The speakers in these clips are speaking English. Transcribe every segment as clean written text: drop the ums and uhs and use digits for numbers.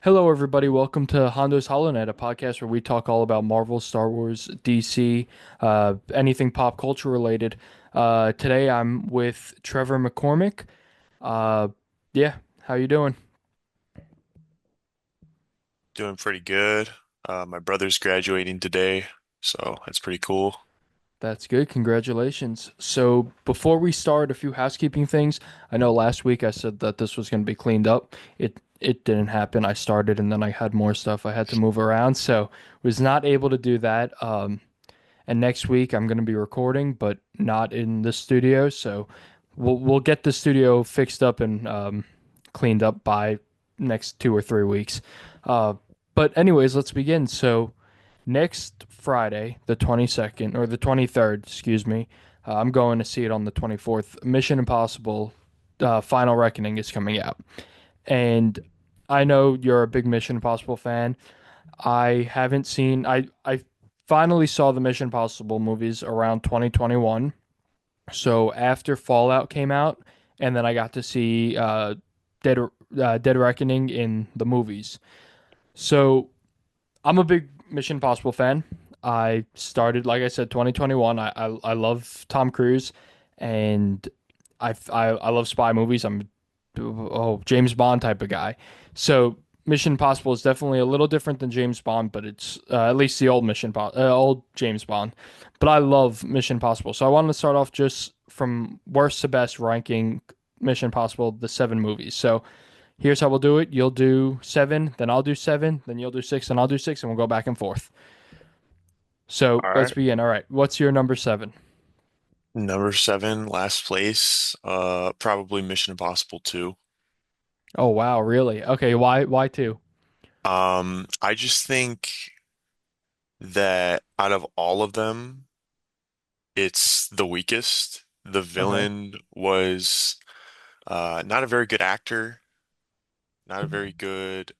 Hello, everybody. Welcome to Hondos HoloNet, a podcast where we talk all about Marvel, Star Wars, DC, anything pop culture related. Today I'm with Trevor McCormick. Uh, yeah, how you doing? Doing pretty good. My brother's graduating today, so that's pretty cool. That's good. Congratulations. So, before we start, a few housekeeping things. I know last week I said that this was going to be cleaned up. It didn't happen. I started and then I had more stuff I had to move around, so was not able to do that. And next week I'm going to be recording, but not in the studio. So we'll get the studio fixed up and cleaned up by next 2 or 3 weeks. Uh, but anyways, let's begin. So next Friday, the 22nd or the 23rd, excuse me, I'm going to see it on the 24th. Mission Impossible Final Reckoning is coming out. And I know you're a big Mission Impossible fan. I haven't seen I finally saw the Mission Impossible movies around 2021. So after Fallout came out, and then I got to see Dead Reckoning in the movies. So I'm a big Mission Impossible fan. I started, like I said, 2021. I love Tom Cruise, and I love spy movies. I'm James Bond type of guy. So Mission Impossible is definitely a little different than James Bond, but it's at least the old James Bond. But I love Mission Impossible. So I wanted to start off just from worst to best ranking Mission Impossible, the seven movies. So here's how we'll do it. You'll do seven, then I'll do seven, then you'll do six, and I'll do six, and we'll go back and forth. So All let's right. begin. All right. What's your number seven? Number seven, last place. Probably Mission Impossible 2. Oh wow, really? Okay, why two? I just think that out of all of them, it's the weakest. The Okay. villain was not a very good actor, not a very good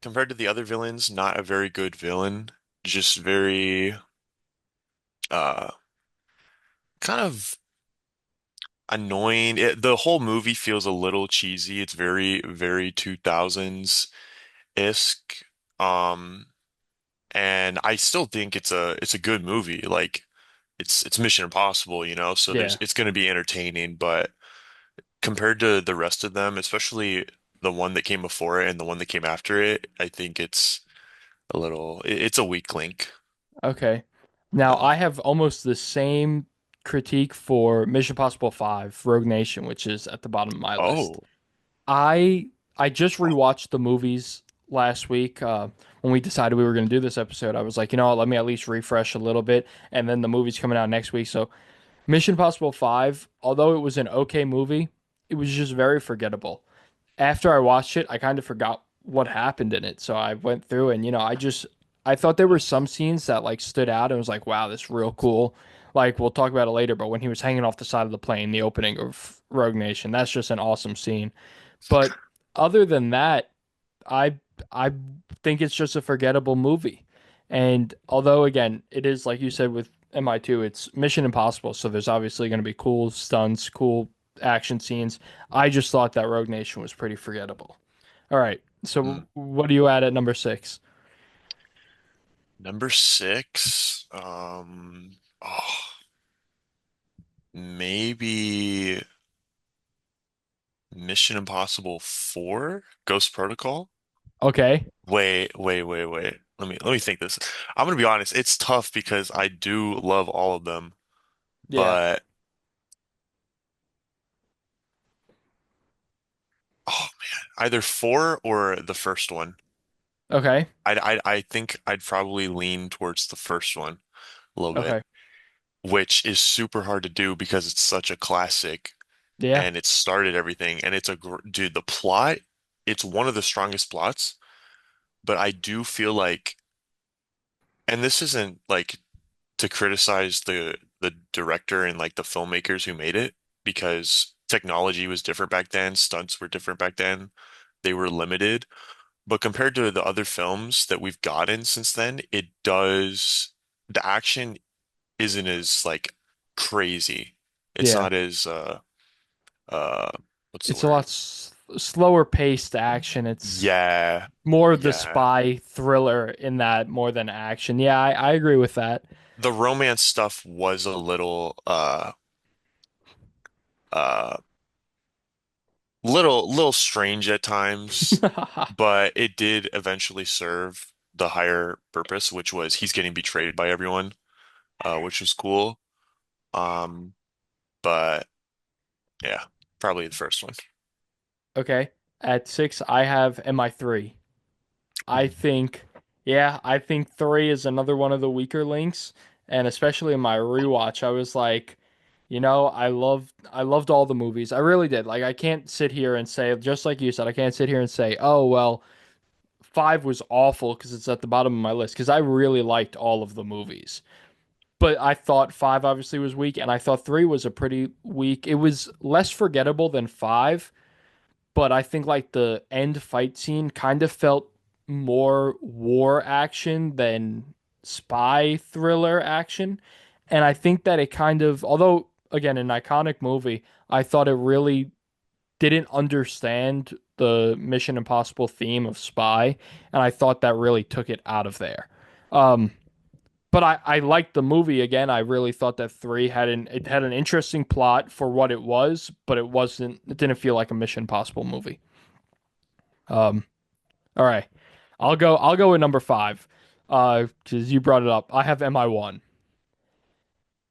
compared to the other villains, not a very good villain. Just very uh kind of annoying. The whole movie feels a little cheesy. It's very, very 2000s-esque. Um, and I still think it's a good movie. Like it's Mission Impossible, so Yeah. it's going to be entertaining, but compared to the rest of them, especially the one that came before it and the one that came after it, I think it's a weak link. Okay. Now Uh, I have almost the same critique for Mission Impossible 5, Rogue Nation, which is at the bottom of my list. oh, I just rewatched the movies last week. When we decided we were going to do this episode, I was like, you know what, let me at least refresh a little bit. And then the movie's coming out next week. So Mission Impossible 5, although it was an okay movie, it was just very forgettable. After I watched it, I kind of forgot what happened in it. So I went through and, I thought there were some scenes that like stood out and was like, wow, this is real cool. Like we'll talk about it later, but when he was hanging off the side of the plane, the opening of Rogue Nation, that's just an awesome scene. But other than that, I I think it's just a forgettable movie. And although again, it is like you said with MI2, it's Mission Impossible, so there's obviously going to be cool stunts, cool action scenes. I just thought that Rogue Nation was pretty forgettable. All right, so mm. what do you add at number six? Number six, maybe Mission Impossible 4, Ghost Protocol. Okay, Wait. Let me think this. I'm gonna be honest, it's tough because I do love all of them, yeah, but oh man, either 4 or the first one. okay, I think I'd probably lean towards the first one a little bit, okay, which is super hard to do because it's such a classic yeah, and it started everything and dude, the plot, it's one of the strongest plots, but I do feel like, and this isn't like to criticize the director and like the filmmakers who made it because technology was different back then, stunts were different back then, they were limited. But compared to the other films that we've gotten since then, the action isn't as like crazy. It's yeah. not as uh what's the It's a lot word? slower paced action. It's Yeah, more of the yeah. spy thriller in that more than action. Yeah, I agree with that. The romance stuff was a uh little strange at times, but it did eventually serve the higher purpose, which was he's getting betrayed by everyone, which was cool. Um, but yeah, probably the first one. Okay. At six, I have MI3. I think, yeah, I think three is another one of the weaker links, and especially in my rewatch, I was like, I loved all the movies. I really did. Like, I can't sit here and say, just like you said, I can't sit here and say, oh well, five was awful because it's at the bottom of my list because I really liked all of the movies. But I thought five obviously was weak, and I thought three was a pretty weak. It was less forgettable than five, but I think like the end fight scene kind of felt more war action than spy thriller action. And I think that it kind of, although again, an iconic movie, I thought it really didn't understand the Mission Impossible theme of spy, and I thought that really took it out of there. Um, but I liked the movie again. I really thought that three had an interesting plot for what it was, but it didn't feel like a Mission Impossible movie. Um, all right. I'll go with number five. Because you brought it up. I have MI1.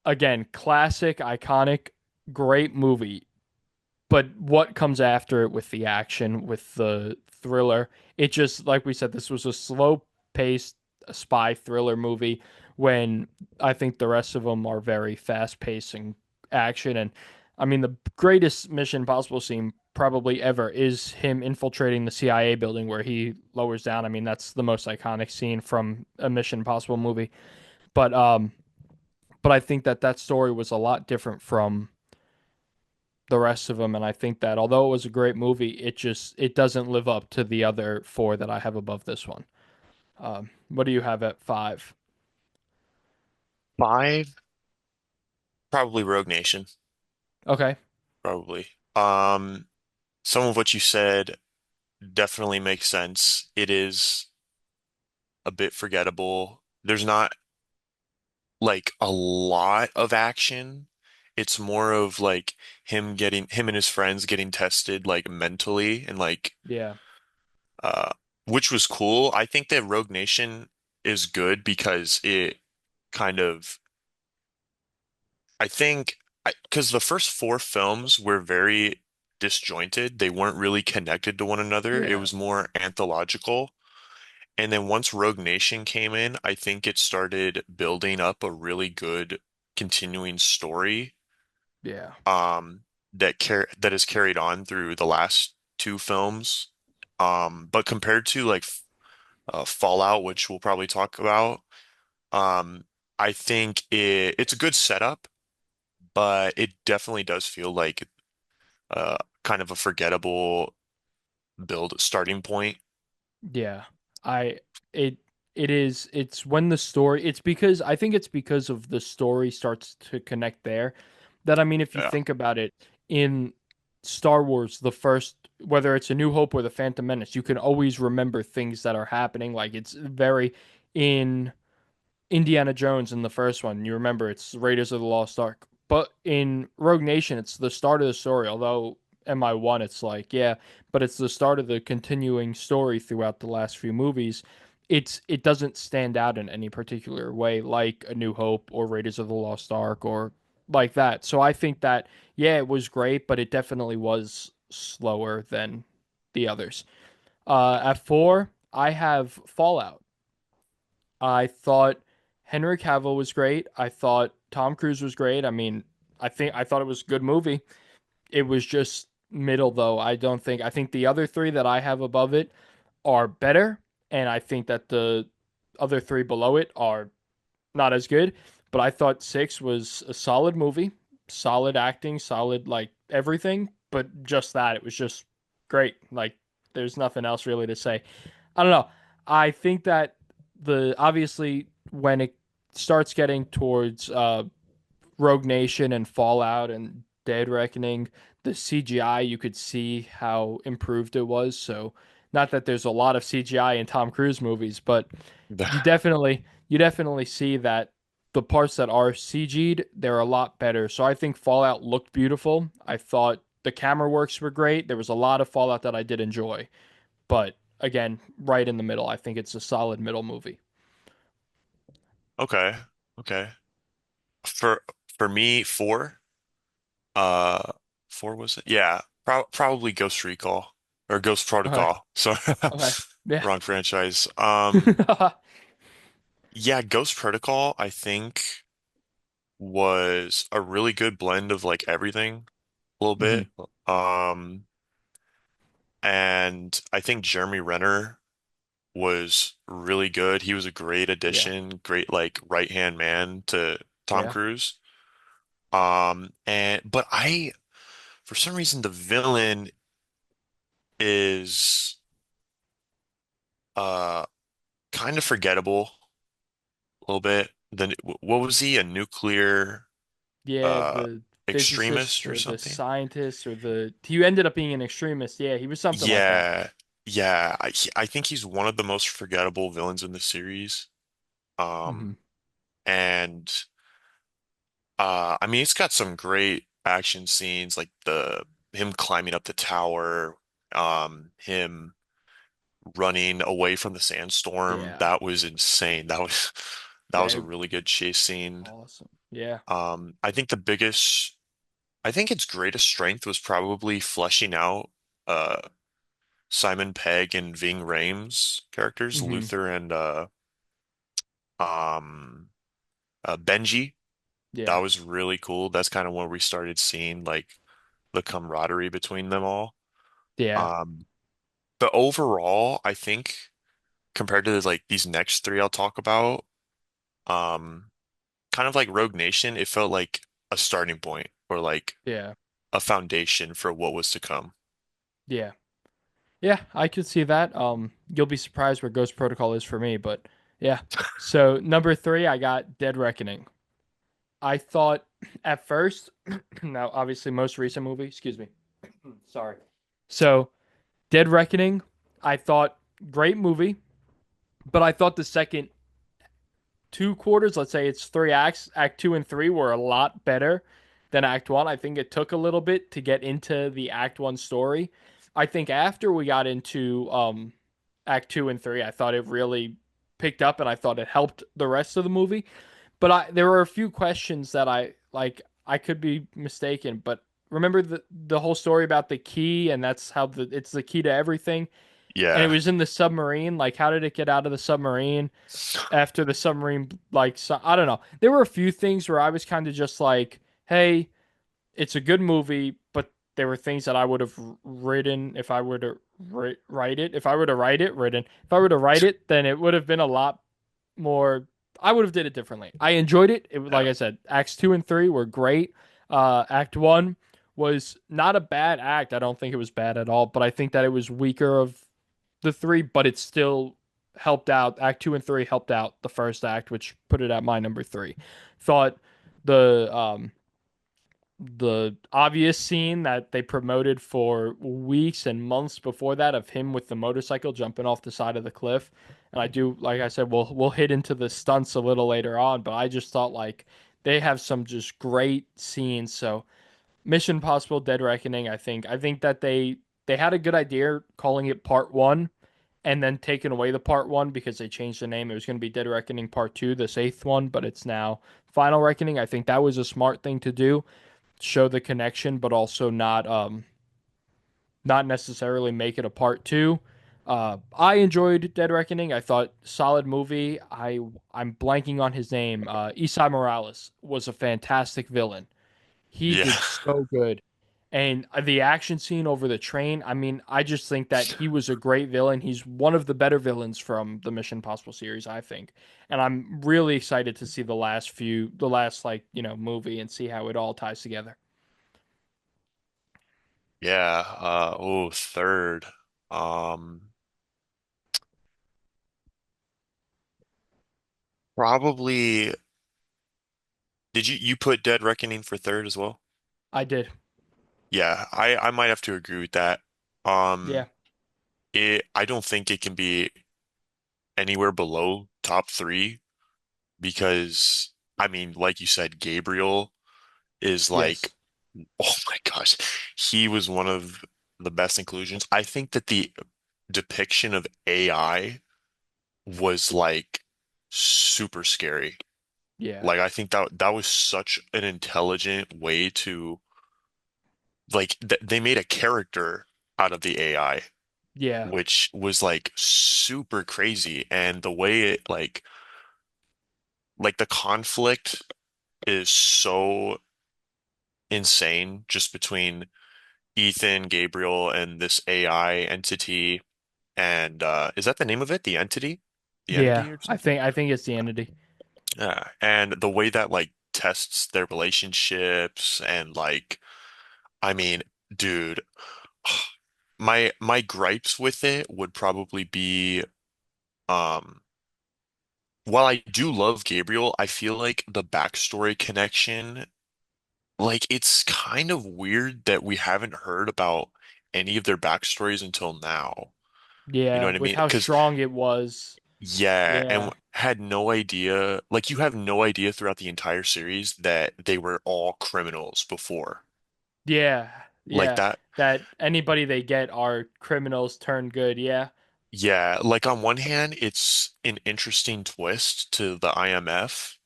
Again, classic, iconic, great movie. But what comes after it with the action, with the thriller, it just, like we said, this was a slow paced spy thriller movie when I think the rest of them are very fast pacing action. And I mean, the greatest Mission Impossible scene probably ever is him infiltrating the CIA building where he lowers down. I mean, that's the most iconic scene from a Mission Impossible movie. But um, but I think that that story was a lot different from the rest of them, and I think that although it was a great movie, it doesn't live up to the other four that I have above this one. What do you have at five? Five, probably Rogue Nation, Okay, probably. Some of what you said definitely makes sense. It is a bit forgettable. There's not like a lot of action. It's more of like him and his friends getting tested like mentally and like yeah, uh which was cool. I think that Rogue Nation is good because it kind of I think because the first four films were very disjointed. They weren't really connected to one another. It yeah, was more anthological. And then once Rogue Nation came in, I think it started building up a really good continuing story yeah, um that is carried on through the last two films. But compared to like Fallout, which we'll probably talk about, um I think it's a good setup, but it definitely does feel like uh kind of a forgettable build starting point. yeah. I it it is it's when the story it's because I think it's because of the story starts to connect there that I mean if you Yeah. think about it in Star Wars the first whether it's A New Hope or The Phantom Menace you can always remember things that are happening like it's very in Indiana Jones in the first one. You remember it's Raiders of the Lost Ark. But in Rogue Nation, it's the start of the story. Although MI1, it's like, yeah, but it's the start of the continuing story throughout the last few movies. It doesn't stand out in any particular way like A New Hope or Raiders of the Lost Ark or like that. So I think that yeah, it was great, but it definitely was slower than the others. At four, I have Fallout. I thought Henry Cavill was great. I thought Tom Cruise was great. I mean, I thought it was a good movie. It was just middle though. I think the other three that I have above it are better, and I think that the other three below it are not as good. But I thought six was a solid movie, solid acting, solid like everything. But just that, it was just great. Like there's nothing else really to say. I don't know. I think that the obviously when it starts getting towards Rogue Nation and Fallout and Dead Reckoning. The CGI, you could see how improved it was. So, not that there's a lot of CGI in Tom Cruise movies, but you definitely see that the parts that are CG'd, they're a lot better. So I think Fallout looked beautiful. I thought the camera works were great. There was a lot of Fallout that I did enjoy. But again, right in the middle. I think it's a solid middle movie. Okay. Okay. For for me, uh four was it? Yeah, probably Ghost Recall or Ghost Okay. Protocol. Sorry. Okay. Yeah. Wrong franchise. Yeah, Ghost Protocol, I think was a really good blend of like everything a little hmm bit. Um, and I think Jeremy Renner was really good. He was a great Yeah. addition, great like right-hand man to Tom Yeah. Cruise. And but for some reason the villain is uh kind of forgettable a little bit. Then what was he? A nuclear Yeah, uh the physicist extremist or or the something? scientist or the he ended up being an extremist. Yeah, he was something like that. Yeah. Yeah, I think he's one of the most forgettable villains in the series. hmm Um and I mean it's got some great action scenes like the him climbing up the tower, him running away from the sandstorm. Yeah. That was insane. That was a Yeah, really good chase scene. awesome. Yeah. I think I think its greatest strength was probably fleshing out uh Simon Pegg and Ving Rhames characters, hmm Luther and um Benji. That Yeah. was really cool. That's kind of when we started seeing like the camaraderie between them all. Yeah. Um, but overall, I think compared to like these next three I'll talk about, um, kind of like Rogue Nation, it felt like a starting point or like Yeah. a foundation for what was to come. Yeah. Yeah, I could see that. You'll be surprised where Ghost Protocol is for me, but yeah. So number three, I got Dead Reckoning. I thought at first, now obviously most recent movie, excuse me. Sorry. So Dead Reckoning, I thought great movie, but I thought the second two quarters, let's say it's three acts, act two and three were a lot better than act one. I think it took a little bit to get into the act one story. I think after we got into act two and three, I thought it really picked up and I thought it helped the rest of the movie. But there were a few questions that I like. I could be mistaken, but remember the whole story about the key and that's how it's the key to everything. And it Yeah. was in the submarine. Like, how did it get out of the submarine? After the submarine, like, so, I don't know. There were a few things where I was kind of just like, hey, it's a good movie, but there were things that I would have written if I were to write it. If I were to write it, written. If I were to write it, then it would have been a lot more. I would have did it differently. I enjoyed it. It was like Yeah. I said, acts two and three were great. Act one was not a bad act. I don't think it was bad at all, but I think that it was weaker of the three, but it still helped out. Act two and three helped out the first act, which put it at my number three. Thought the obvious scene that they promoted for weeks and months before that of him with the motorcycle jumping off the side of the cliff. And I do, like I said, we'll hit into the stunts a little later on, but I just thought like they have some just great scenes. So Mission Impossible Dead Reckoning, I think that they had a good idea calling it part one and then taking away the part one because they changed the name. It was going to be Dead Reckoning Part Two, this eighth one, but it's now Final Reckoning. I think that was a smart thing to do, show the connection, but also not necessarily make it a part two. I enjoyed Dead Reckoning. I thought solid movie. I'm blanking on his name. Isai Morales was a fantastic villain. He Yeah. did so good. And the action scene over the train, I mean, I just think that he was a great villain. He's one of the better villains from the Mission Impossible series, I think. And I'm really excited to see the last like, movie and see how it all ties together. Yeah. Third. Um, Probably did you put Dead Reckoning for third as well? I did. Yeah, I might have to agree with that. Yeah. Um, I don't think it can be anywhere below top three because I mean, like you said, Gabriel is like, Yes. oh my gosh, he was one of the best inclusions. I think that the depiction of AI was like super scary. Yeah. Like I think that was such an intelligent way to like th they made a character out of the AI, Yeah. which was like super crazy. And the way it like the conflict is so insane just between Ethan, Gabriel, and this AI entity. And is that the name of it? The entity? The Yeah. entity or I something? think I think it's the entity. Yeah. And the way that like tests their relationships and like I mean, dude, my gripes with it would probably be um while I do love Gabriel, I feel like the backstory connection, like it's kind of weird that we haven't heard about any of their backstories until now. You know Yeah, what I with mean? how Because strong it was. yeah, and Yeah. had no idea, like you have no idea throughout the entire series that they were all criminals before. Yeah. Like Yeah. that. That anybody they get are criminals turned good. Yeah. Yeah, like on one hand, it's an interesting twist to the IMF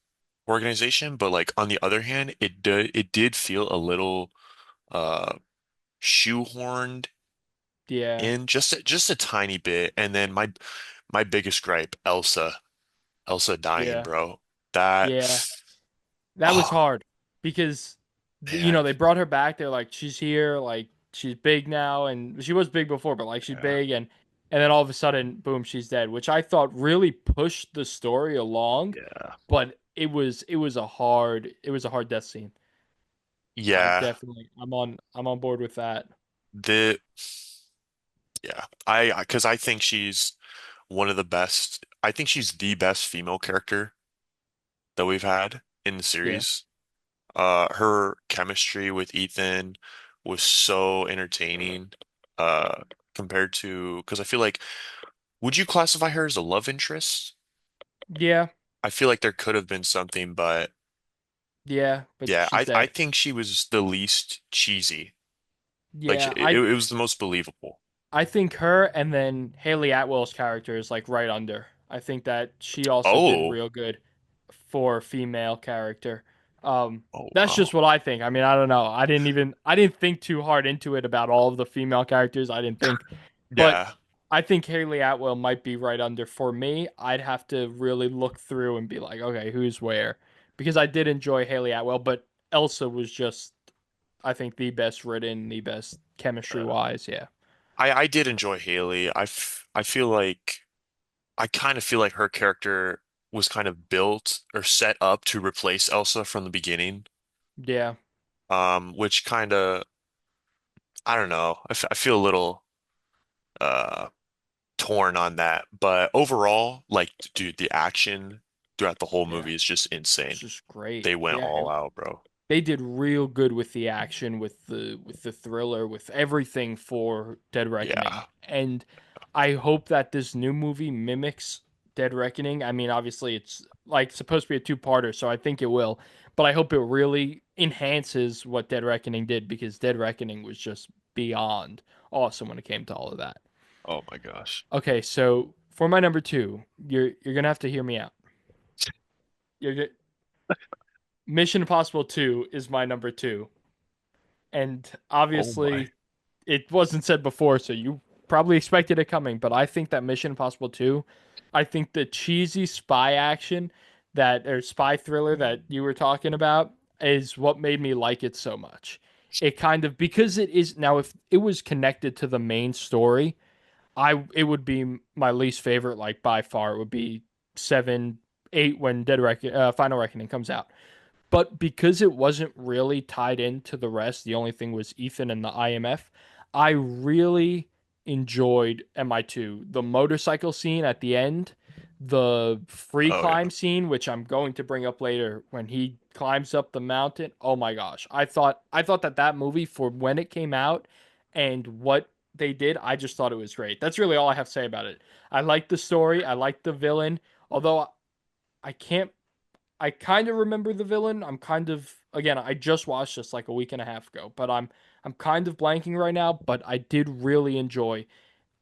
organization, but like on the other hand, it did feel a little uh shoehorned Yeah. in just a tiny bit. And then my biggest gripe, Elsa dying, Yeah. bro. That Yeah. That was oh hard because man, they brought her back. They're like, she's here, like she's big now, and she was big before, but like she's yeah, big, and then all of a sudden, boom, she's dead, which I thought really pushed the story along, yeah, but it was a hard death scene. I yeah. definitely I'm on board with that. The yeah, I because I think she's one of the best. I think she's the best female character that we've had in the Yeah. series. Her chemistry with Ethan was so entertaining, uh, compared to because I feel like, would you classify her as a love interest? Yeah. I feel like there could have been something, but Yeah, but yeah, she's I dead. think she was the least cheesy. Like Yeah, it was the most believable. I think her and then Haley Atwell's character is like right under. I think that she also did Oh, real good for a female character. oh That's just wow. what I think. I mean, I don't know. I didn't think too hard into it about all of the female characters. I didn't think, but Yeah, I think Haley Atwell might be right under. For me, I'd have to really look through and be like, okay, who's where? Because I did enjoy Haley Atwell, but Elsa was just, I think, the best written, the best chemistry uh, wise. Yeah. I did enjoy Haley. I feel like I kind of feel like her character was kind of built or set up to replace Elsa from the beginning. Yeah. Which kind of I don't know. I feel a little uh torn on that, but overall, like, dude, the action throughout the whole Yeah. movie is just It's insane. just great. They went Yeah. all out, bro. They did real good with the action, with the thriller, with everything for Dead Reckoning. Yeah. And I hope that this new movie mimics Dead Reckoning. I mean, obviously it's like supposed to be a two-parter, so I think it will. But I hope it really enhances what Dead Reckoning did because Dead Reckoning was just beyond awesome when it came to all of that. Oh my gosh. Okay, so for my number two, you're gonna have to hear me out. You're, Mission Impossible 2 is my number two. And Oh my. obviously, it wasn't said before, so you probably expected it coming. But I think that Mission Impossible 2, I think the cheesy spy action or spy thriller that you were talking about is what made me like it so much. It kind of, because it is now, if it was connected to the main story, it would be my least favorite, like by far. It would be 7, 8 when Final Reckoning comes out. But because it wasn't really tied into the rest, the only thing was Ethan and the IMF. I really enjoyed MI2. The motorcycle scene at the end, the free Oh yeah. climb scene, which I'm going to bring up later, when he climbs up the mountain. Oh my gosh. I thought that that movie, for when it came out and what they did, I just thought it was great. That's really all I have to say about it. I like the story, I like the villain, although I can't I kind of remember the villain. I'm kind of, again, I just watched this like a week and a half ago, but I'm kind of blanking right now, but I did really enjoy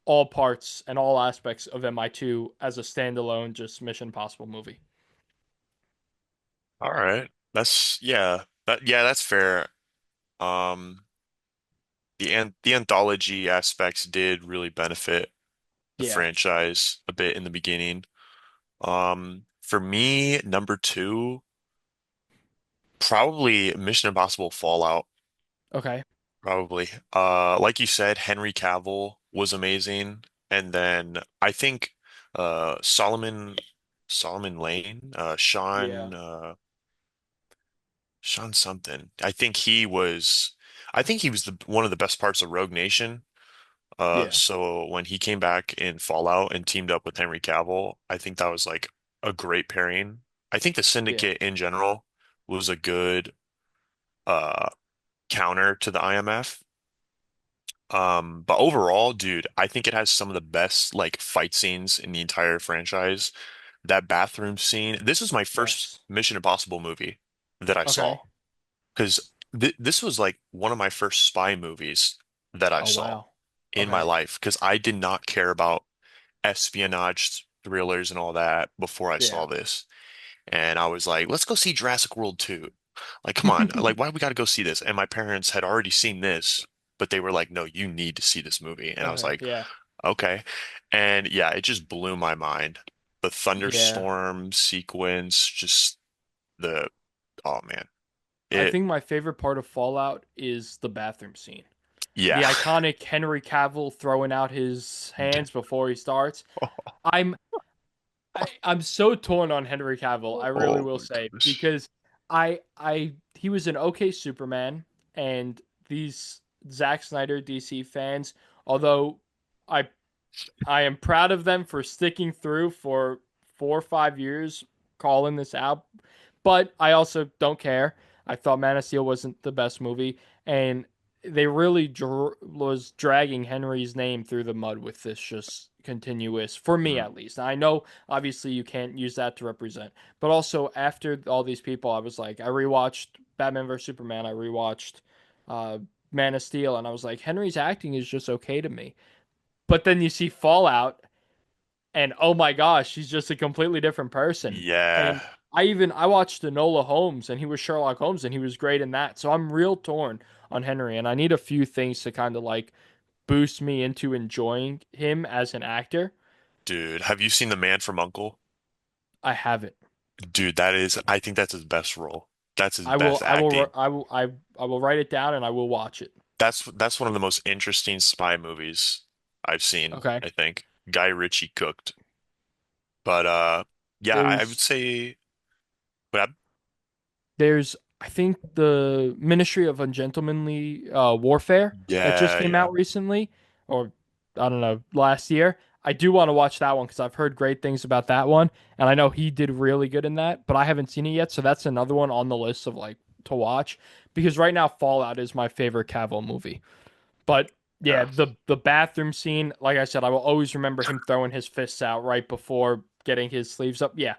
all parts and all aspects of MI2 as a standalone just Mission Impossible movie. All right. That's yeah. That's fair. Um, the anthology aspects did really benefit the Yeah. franchise a bit in the beginning. For me, number two, probably Mission Impossible Fallout. Okay. Probably. Like you said, Henry Cavill was amazing. And then I think Solomon Lane, Yeah. Sean something. I think he was the one of the best parts of Rogue Nation. Yeah. So when he came back in Fallout and teamed up with Henry Cavill, I think that was like a great pairing. I think the Yeah. Syndicate in general was a good uh counter to the IMF. But overall, dude, I think it has some of the best like fight scenes in the entire franchise. That bathroom scene. This was my first Yes. Mission Impossible movie that I saw Okay. because this was like one of my first spy movies that I Oh saw wow. in my Okay. life because I did not care about espionage thrillers and all that before I Yeah. saw this. And I was like, let's go see Jurassic World 2. Like, come on. Like, why do we got to go see this? And my parents had already seen this, but they were like, no, you need to see this movie. And I was Okay. like, Yeah. okay. And yeah, it just blew my mind. The Yeah. thunderstorm sequence, just the, oh man. I It, think my favorite part of Fallout is the bathroom scene. The yeah. iconic Henry Cavill throwing out his hands before he starts. I'm I'm so torn on Henry Cavill. I really Oh will my say, gosh. because he was an okay Superman, and these Zack Snyder DC fans, although I I am proud of them for sticking through for 4 or 5 years calling this out, but I also don't care. I thought Man of Steel wasn't the best movie, and they really was dragging Henry's name through the mud with this just continuous, for me Mm, at least. Now, I know obviously you can't use that to represent, but also after all these people, I was like, I rewatched Batman vs Superman, I rewatched uh, Man of Steel, and I was like, Henry's acting is just okay to me. But then you see Fallout, and oh my gosh, he's just a completely different person. yeah, And I watched Enola Holmes, and he was Sherlock Holmes, and he was great in that. So I'm real torn on Henry, and I need a few things to kind of like boost me into enjoying him as an actor. dude. Have you seen The Man from Uncle? I haven't. Dude, I think that's his best role. That's his I will best I will acting. I will write it down and I will watch it. That's one of the most interesting spy movies I've seen, Okay. I think. Guy Ritchie cooked. But yeah, I would There's say but There's, I think, the Ministry of Ungentlemanly Warfare that just yeah, came yeah. out recently, or I don't know, last year. I do want to watch that one because I've heard great things about that one, and I know he did really good in that, but I haven't seen it yet, so that's another one on the list of like to watch, because right now Fallout is my favorite Cavill movie. But yeah, Yeah. the bathroom scene, like I said, I will always remember him throwing his fists out right before getting his sleeves up. Yeah,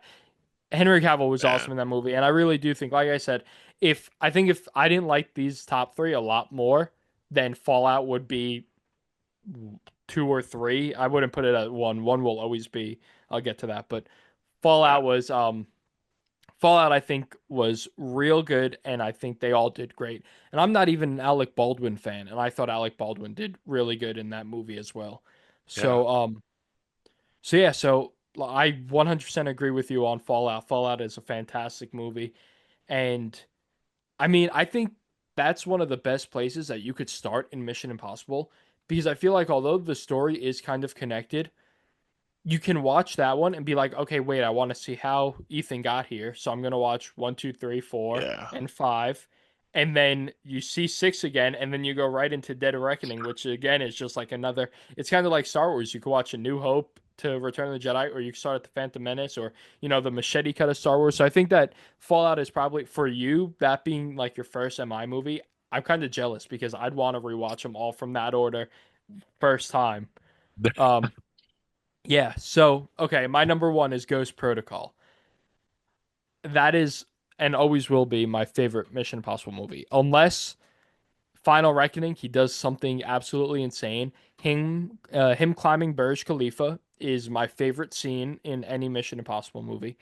Henry Cavill was awesome Man. in that movie, and I really do think, like I said, if I didn't like these top three a lot more, then Fallout would be two or three. I wouldn't put it at one. One will always be. I'll get to that, but Yeah. Fallout was Fallout. I think was real good, and I think they all did great. And I'm not even an Alec Baldwin fan, and I thought Alec Baldwin did really good in that movie as well. Yeah. So yeah, so I 100% agree with you on Fallout. Fallout is a fantastic movie. And I mean, I think that's one of the best places that you could start in Mission Impossible, because I feel like although the story is kind of connected, you can watch that one and be like, okay, wait, I want to see how Ethan got here. So I'm going to watch one, two, three, four, Yeah. and five. And then you see six again, and then you go right into Dead Reckoning, which again is just like another. It's kind of like Star Wars. You could watch A New Hope, to Return of the Jedi, or you could start at the Phantom Menace, or the machete cut of Star Wars. So I think that Fallout is probably for you, that being like your first MI movie. I'm kind of jealous because I'd want to rewatch them all from that order first time. Um, yeah. So okay, my number one is Ghost Protocol. That is and always will be my favorite Mission Impossible movie, unless Final Reckoning, he does something absolutely insane. Him climbing Burj Khalifa is my favorite scene in any Mission Impossible movie.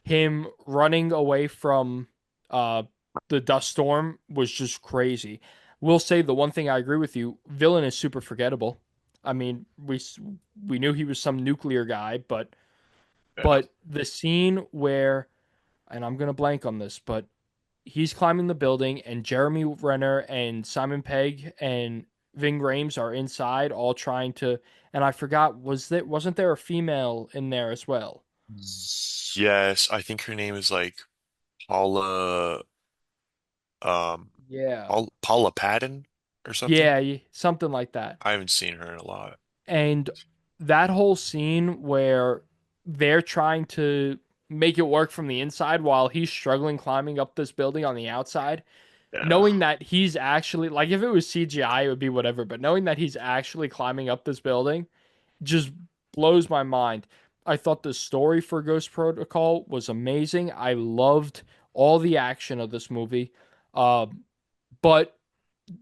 Him running away from uh, the dust storm was just crazy. Will say the one thing I agree with you, villain is super forgettable. I mean, we knew he was some nuclear guy, but Yeah. but the scene where, and I'm gonna blank on this, but he's climbing the building, and Jeremy Renner and Simon Pegg and Ving Rhames are inside, all trying to. And I forgot, wasn't there a female in there as well? Yes, I think her name is like Paula, um, Yeah, Paula Patton or something. yeah, something like that. I haven't seen her in a lot. And that whole scene where they're trying to make it work from the inside while he's struggling climbing up this building on the outside, Yeah. knowing that he's actually like, if it was CGI, it would be whatever, but knowing that he's actually climbing up this building just blows my mind. I thought the story for Ghost Protocol was amazing. I loved all the action of this movie. Uh, but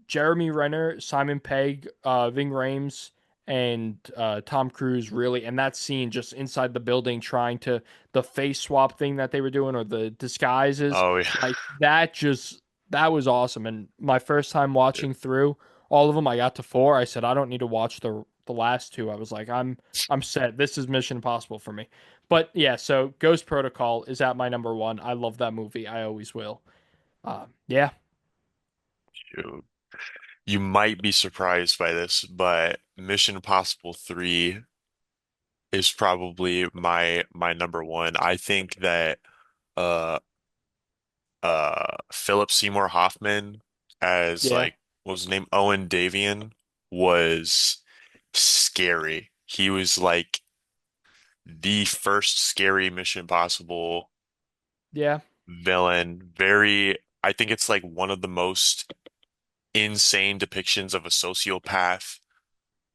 Jeremy Renner, Simon Pegg, Ving Rhames, and Tom Cruise really, and that scene just inside the building trying to the face swap thing that they were doing, or the disguises, Oh yeah. like that was awesome. And my first time watching through all of them, I got to four. I said I don't need to watch the last two. I was like I'm set. This is Mission Impossible for me. But yeah, so Ghost Protocol is at my number one. I love that movie. I always will. Yeah, Shoot. You might be surprised by this, but Mission Impossible 3 is probably my number one. I think that uh Philip Seymour Hoffman as yeah, like what was his name? Owen Davian was scary. He was like the first scary Mission Impossible yeah, villain. I think it's like one of the most insane depictions of a sociopath.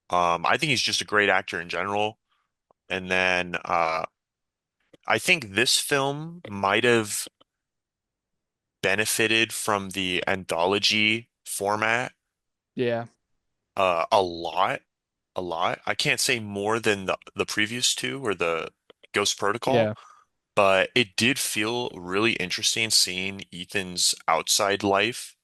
I think he's just a great actor in general. And then I think this film might have benefited from the anthology format yeah, a lot, a lot. I can't say more than the previous two or the Ghost Protocol, yeah. but it did feel really interesting seeing Ethan's outside life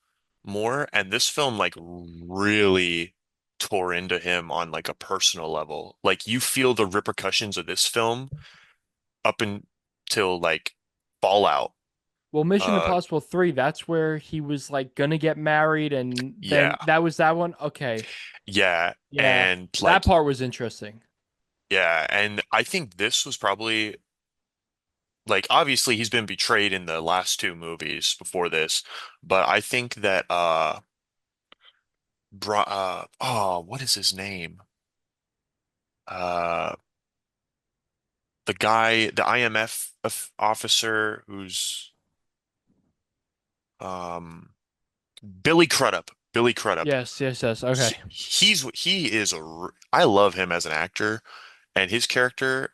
more. And this film like really tore into him on like a personal level. Like you feel the repercussions of this film up until like Fallout. Well, Mission Uh, Impossible 3, that's where he was like gonna get married, and yeah, then that was that one. Okay. yeah, Yeah. and That like part was interesting. yeah, and I think this was probably like obviously he's been betrayed in the last two movies before this, but I think that what is his name? Uh the guy, the IMF officer who's um Billy Crudup. Billy Crudup. Yes, yes, yes. Okay. He is I love him as an actor and his character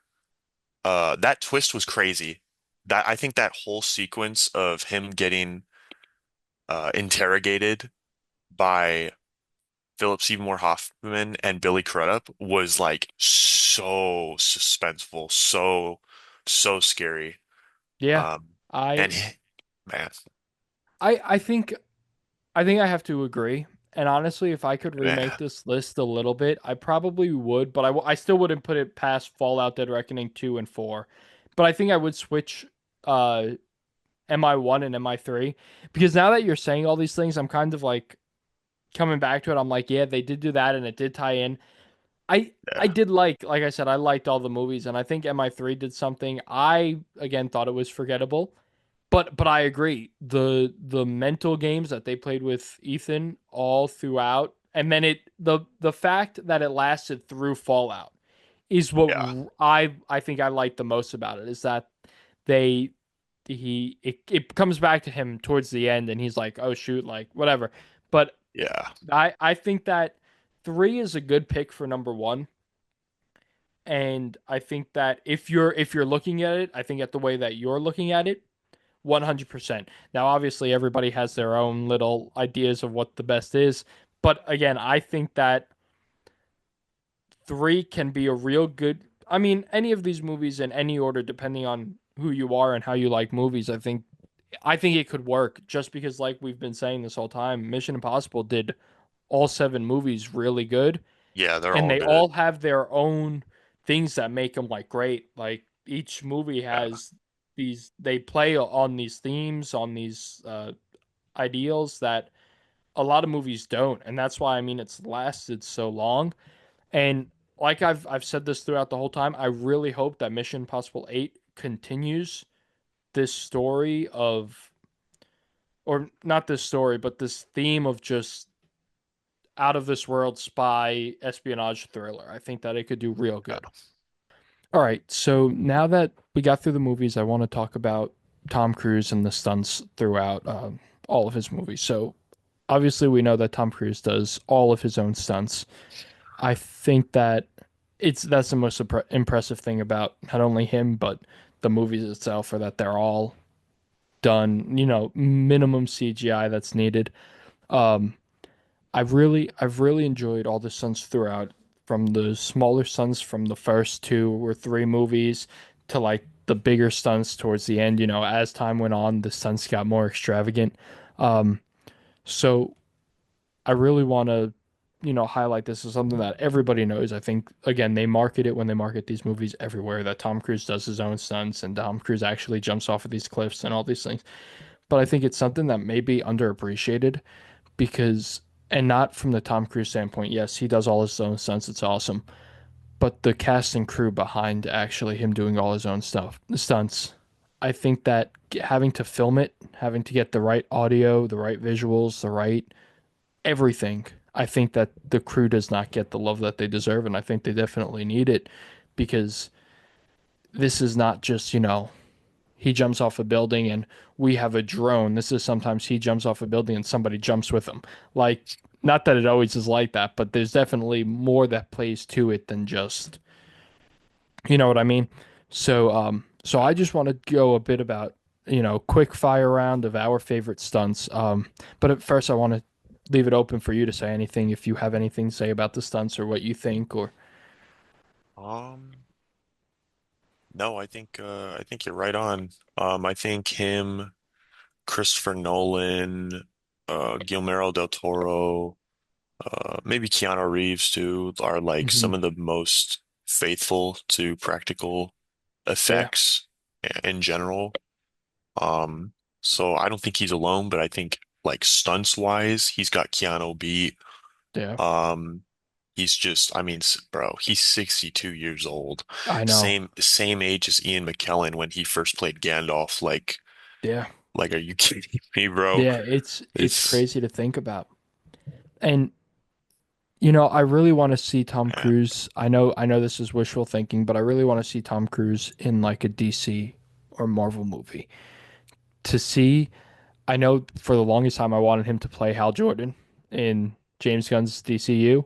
that twist was crazy. That I think that whole sequence of him getting interrogated by Philip Seymour Hoffman and Billy Crudup was like so suspenseful, so scary. Yeah. Um, I and man, I think I have to agree. And honestly, if I could remake man, this list a little bit, I probably would, but I still wouldn't put it past Fallout Dead Reckoning 2 and 4. But I think I would switch uh MI1 and MI3 because now that you're saying all these things, I'm kind of like coming back to it. I'm like, yeah, they did do that and it did tie in. I yeah, did like I said, I liked all the movies, and I think MI3 did something I again thought it was forgettable. But I agree. The mental games that they played with Ethan all throughout, and then the fact that it lasted through Fallout. is what Yeah. I think I like the most about it is that they it comes back to him towards the end and he's like, "Oh shoot, like whatever." But Yeah. I think that 3 is a good pick for number 1, and I think that if you're looking at it, I think at the way that you're looking at it, 100%. Now obviously everybody has their own little ideas of what the best is, but again, I think that 3 can be a real good. I mean, any of these movies in any order, depending on who you are and how you like movies, I think it could work just because, like we've been saying this whole time, Mission Impossible did all 7 movies really good, Yeah, they're and all they good. all have their own things that make them like great. Like each movie Yeah. has they play on these themes, on these ideals that a lot of movies don't, and that's why I mean it's lasted so long. And like I've said this throughout the whole time, I really hope that Mission Impossible 8 continues this story of, or not this story, but this theme of just out of this world spy espionage thriller. I think that it could do real good. Yeah. All right, so now that we got through the movies, I want to talk about Tom Cruise and the stunts throughout all of his movies. So obviously, we know that Tom Cruise does all of his own stunts. I think that that's the most impressive thing about not only him but the movies itself, are that they're all done, minimum CGI that's needed. Um, I've really enjoyed all the stunts throughout, from the smaller stunts from the first 2 or 3 movies to like the bigger stunts towards the end. As time went on, the stunts got more extravagant. Um, so I really want to, highlight this as something that everybody knows. I think, again, they market it when they market these movies everywhere, that Tom Cruise does his own stunts and Tom Cruise actually jumps off of these cliffs and all these things. But I think it's something that may be underappreciated because, and not from the Tom Cruise standpoint, yes, he does all his own stunts. It's awesome. But the cast and crew behind actually him doing all his own stuff, the stunts, I think that having to film it, having to get the right audio, the right visuals, the right everything. I think that the crew does not get the love that they deserve, and I think they definitely need it because this is not just, he jumps off a building and we have a drone. This is sometimes he jumps off a building and somebody jumps with him. Like, not that it always is like that, but there's definitely more that plays to it than just, you know what I mean? So Yeah. I just want to go a bit about, quick fire round of our favorite stunts. But at first I want to leave it open for you to say anything if you have anything to say about the stunts or what you think or Um, no, I think you're right on. I think him, Christopher Nolan, Guillermo del Toro, maybe Keanu Reeves too, are like hmm some of the most faithful to practical yeah, effects in general. Um, so I don't think he's alone, but I think like stunts wise, he's got Keanu beat. yeah, Um, he's just, I mean, bro, he's 62 years old. I know. Same age as Ian McKellen when he first played Gandalf. Yeah. Are you kidding me, bro? Yeah, it's It's, crazy to think about. And I really want to see Tom man. Cruise. I know this is wishful thinking, but I really want to see Tom Cruise in like a DC or Marvel movie. To see, I know for the longest time I wanted him to play Hal Jordan in James Gunn's DCU.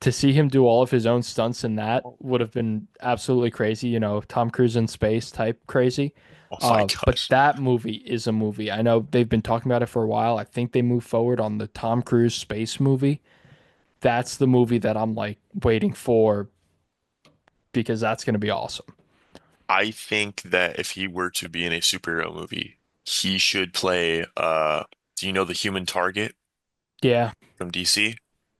To see him do all of his own stunts in that would have been absolutely crazy, Tom Cruise in space type crazy. Oh my But gosh. that movie is a movie. I know they've been talking about it for a while. I think they moved forward on the Tom Cruise space movie. That's the movie that I'm like waiting for because that's going to be awesome. I think that if he were to be in a superhero movie, he should play, do you know the Human Target Yeah, from DC?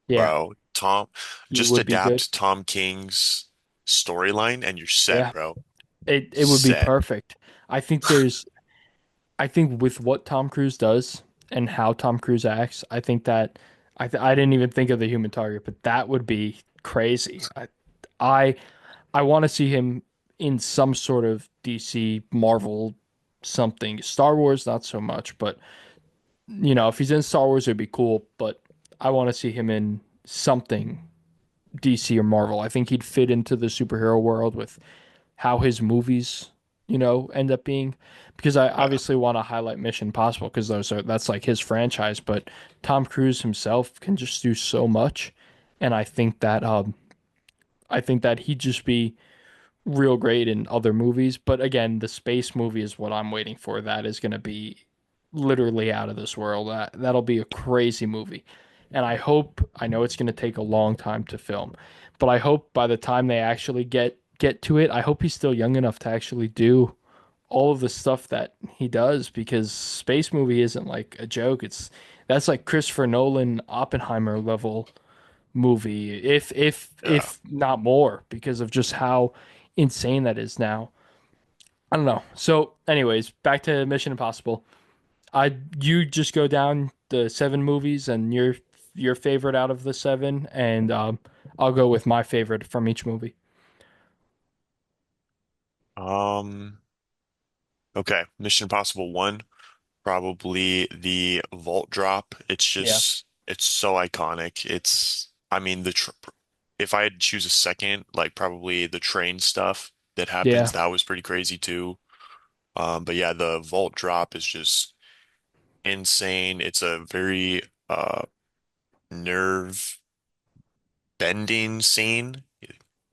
yeah, Bro, Tom, he just would be good. adapt Tom King's storyline and you're set, Yeah, bro. it would be Set. perfect. I think there's I think with what Tom Cruise does and how Tom Cruise acts, I think that I didn't even think of the human target, but that would be crazy. I I want to see him in some sort of DC Marvel something. Star Wars not so much, but if he's in Star Wars it'd be cool, but I want to see him in something DC or Marvel. I think he'd fit into the superhero world with how his movies, end up being. Because I Yeah. obviously want to highlight Mission Impossible because that's like his franchise, but Tom Cruise himself can just do so much, and I think that he'd just be real great in other movies. But again, the space movie is what I'm waiting for. That is going to be literally out of this world. That'll be a crazy movie. And I know it's going to take a long time to film, but I hope by the time they actually get to it, I hope he's still young enough to actually do all of the stuff that he does because space movie isn't like a joke. That's like Christopher Nolan Oppenheimer level movie, Yeah. if not more, because of just how insane that is now. I don't know. So, anyways, back to Mission Impossible. You just go down the seven movies and your favorite out of the seven, and I'll go with my favorite from each movie. Um, okay. Mission Impossible 1, probably the vault drop. Yeah, It's so iconic. I mean, if I had to choose a second, like probably the train stuff that happens, yeah, that was pretty crazy too. But yeah, the vault drop is just insane. It's a very nerve bending scene,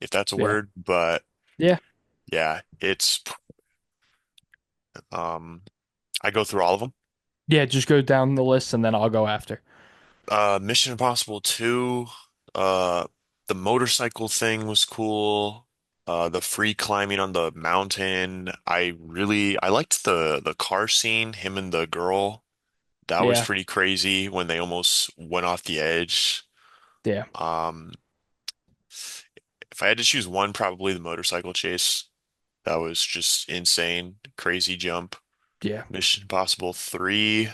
if that's a yeah, word. But yeah, yeah, um I go through all of them. yeah. Just go down the list, and then I'll go after. Mission Impossible 2, uh the motorcycle thing was cool. The free climbing on the mountain. I liked the car scene, him and the girl. That was Yeah, pretty crazy when they almost went off the edge. yeah, Um, if I had to choose one, probably the motorcycle chase. That was just insane. Crazy jump. yeah, Mission Impossible 3,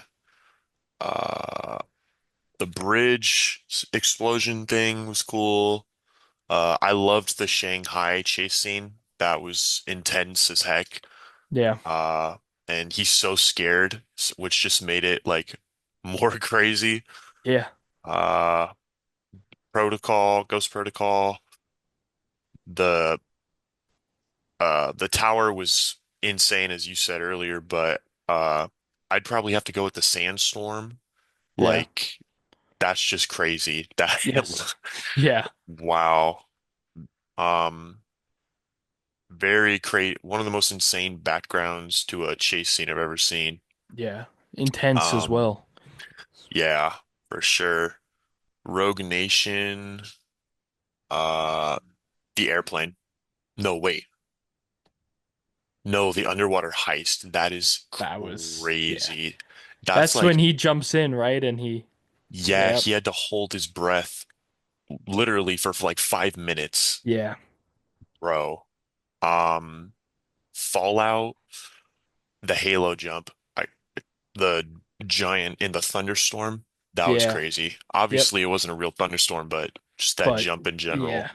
uh, the bridge explosion thing was cool. I loved the Shanghai chase scene. That was intense as heck. yeah, Uh, and he's so scared, which just made it like more crazy. yeah, Uh, Ghost Protocol. The the tower was insane, as you said earlier, but I'd probably have to go with the sandstorm. yeah. Like that's just crazy. That Yes, yeah, wow. Um, very crazy. One of the most insane backgrounds to a chase scene I've ever seen. yeah. Intense as Um, well. yeah, for sure. Rogue Nation, uh, the airplane. No, wait. No, the underwater heist. That is That was, yeah. crazy. That's That's when like, he jumps in, right? And yeah, yep, he had to hold his breath literally for like 5 minutes, yeah, bro. Um, Fallout, the Halo jump, the giant in the thunderstorm, that was yeah, crazy. yep. Obviously, it wasn't a real thunderstorm, but just that But jump in general. yeah,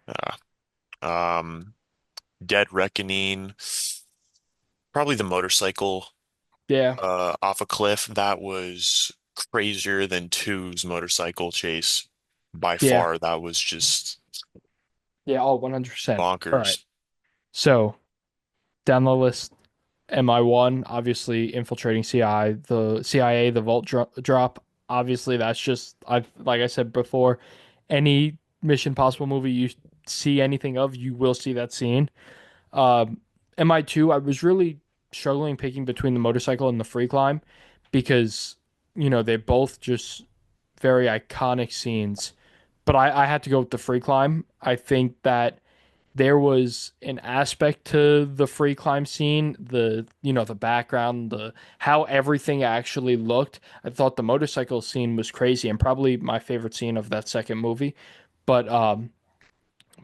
Uh, um, Dead Reckoning, probably the motorcycle yeah, off a cliff. That was crazier than two's motorcycle chase by yeah, far. That was just yeah. Oh, 100%. All right. bonkers. So down the list, MI1, obviously infiltrating CIA, the drop. Obviously, that's just I like I said before, any Mission Possible movie you see anything of, you will see that scene. Um, MI2, I was really struggling picking between the motorcycle and the free climb because, they both just very iconic scenes. But I had to go with the free climb. I think that there was an aspect to the free climb scene, the background, the how everything actually looked. I thought the motorcycle scene was crazy and probably my favorite scene of that second movie.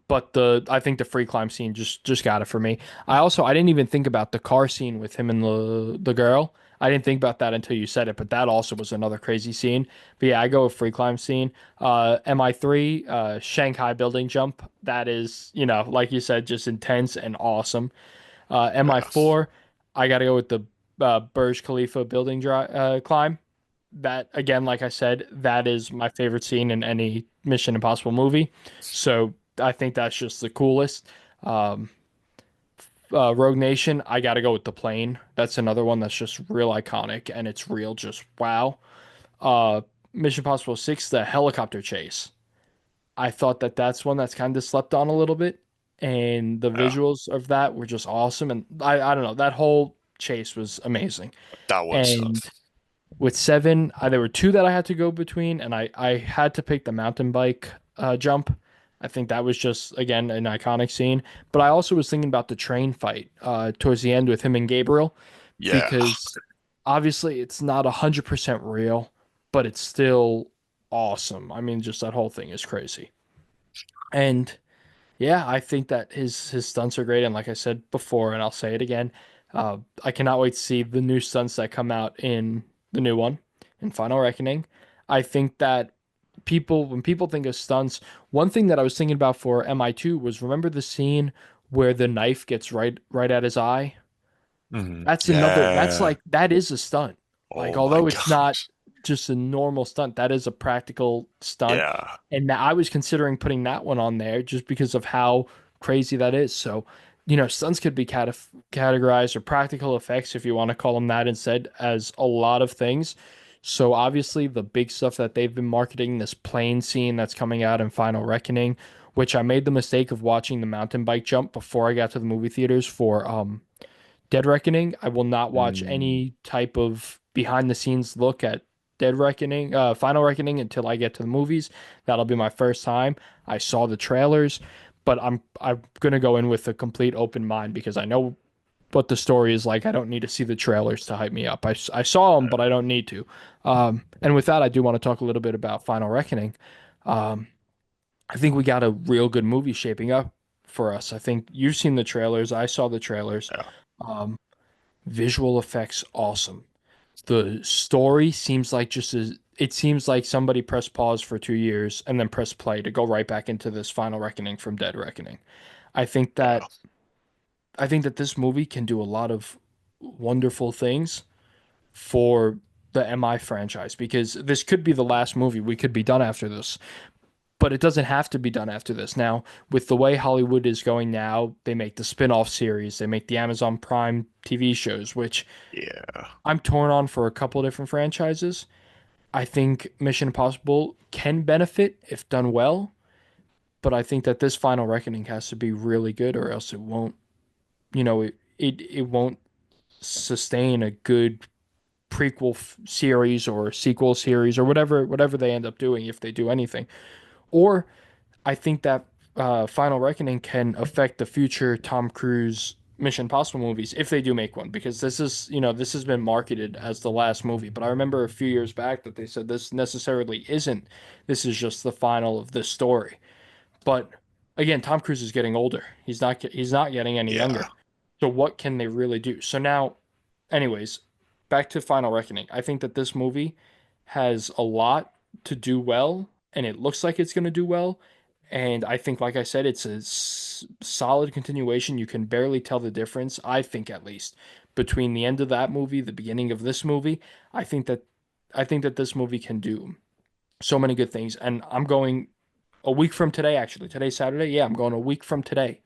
But the I think the free climb scene just got it for me. I didn't even think about the car scene with him and the girl. I didn't think about that until you said it, but that also was another crazy scene. But yeah, I go with free climb scene. MI3, Shanghai building jump. That is, like you said, just intense and awesome. Yes. MI4, I got to go with the Burj Khalifa building climb. that again, like I said, that is my favorite scene in any Mission Impossible movie. So I think that's just the coolest. Um, Rogue Nation, I got to go with the plane. That's another one that's just real iconic and it's real, just wow. Uh, Mission Impossible 6, the helicopter chase. I thought that that's one that's kind of slept on a little bit, and the Yeah, visuals of that were just awesome. And I don't know, that whole chase was amazing. that was And tough. with seven, there were two that I had to go between, and I had to pick the mountain bike jump. I think that was just again an iconic scene. But I also was thinking about the train fight towards the end with him and Gabriel, Yeah, because obviously it's not 100% real, but it's still awesome. I mean, just that whole thing is crazy. And yeah, I think that his stunts are great. And like I said before, and I'll say it again, I cannot wait to see the new stunts that come out in the new one, in Final Reckoning. I think that when people think of stunts, one thing that I was thinking about for MI2 was, remember the scene where the knife gets right at his eye? That's Yeah. like, that is a stunt. Like, Oh my although it's not gosh. just a normal stunt, that is a practical stunt. Yeah. And I was considering putting that one on there just because of how crazy that is. So, stunts could be categorized, or practical effects, if you want to call them that instead, as a lot of things. So obviously the big stuff that they've been marketing, this plane scene that's coming out in Final Reckoning, which I made the mistake of watching the mountain bike jump before I got to the movie theaters for Dead Reckoning. I will not watch Mm, any type of behind the scenes look at Final Reckoning until I get to the movies. That'll be my first time. I saw the trailers, but I'm gonna go in with a complete open mind because I know what the story is like. I don't need to see the trailers to hype me up. I saw them, but I don't need to. And with that, I do want to talk a little bit about Final Reckoning. Um, I think we got a real good movie shaping up for us. I think you've seen the trailers. I saw the trailers. yeah. Um, Visual effects awesome. The story seems like it seems like somebody pressed pause for 2 years and then pressed play to go right back into this Final Reckoning from Dead Reckoning. I think Yeah. that I think that this movie can do a lot of wonderful things for the MI franchise, because this could be the last movie we could be done after this, but it doesn't have to be done after this. Now, with the way Hollywood is going now, they make the spin-off series, they make the Amazon Prime TV shows, which Yeah. I'm torn on for a couple of different franchises. I think Mission Impossible can benefit if done well, but I think that this Final Reckoning has to be really good, or else it won't, it won't sustain a good series or sequel series or whatever they end up doing, if they do anything. Or I think that Final Reckoning can affect the future Tom Cruise Mission Impossible movies if they do make one, because this has been marketed as the last movie. But I remember a few years back that they said this necessarily isn't. This is just the final of this story. But again, Tom Cruise is getting older. He's not getting any Yeah. younger. So what can they really do? So now, anyways, back to Final Reckoning. I think that this movie has a lot to do well, and it looks like it's going to do well. And I think, like I said, it's a solid continuation. You can barely tell the difference, I think at least, between the end of that movie, the beginning of this movie. I think that I think that this movie can do so many good things. And I'm going a week from today, actually. Today's Saturday. Yeah, I'm going a week from today,